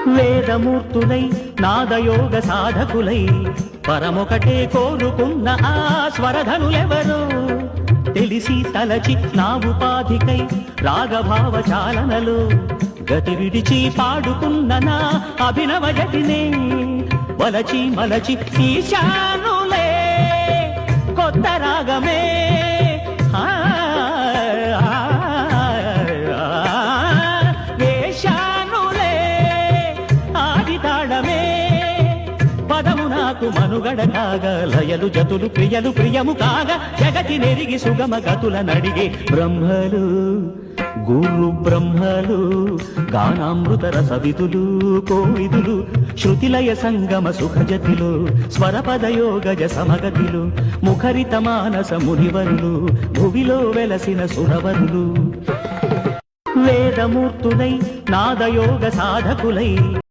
వేదమూర్తులై నాదయోగ సాధకులై పరమొకటే కోరుకున్న ఆ స్వరధనులెవరో తెలిసి తలచి నా ఉపాధికై రాగభావ చాలనలో గతి విడిచి పాడుకున్న నా అభినవ జతినే వలచి మలచి ఈశానులే కొత్త రాగమే వేశానులే ఆది తాళమే పదము నాకు మనుగడ కాగా లయలు జతులు ప్రియలు ప్రియము కాగా జగతి నెరిగి సుగమ గతుల నడిగే బ్రహ్మలు గురు బ్రహ్మలు గానామృత రసవిదులు కోవిదులు శృతిలయ సంగమ సుఖజతిలు స్వరపదయోగజ సమగతిలు ముఖరిత మానస మునివరులు భువిలో వెలసిన సురవరులు వేదమూర్తులై నాదయోగ సాధకులై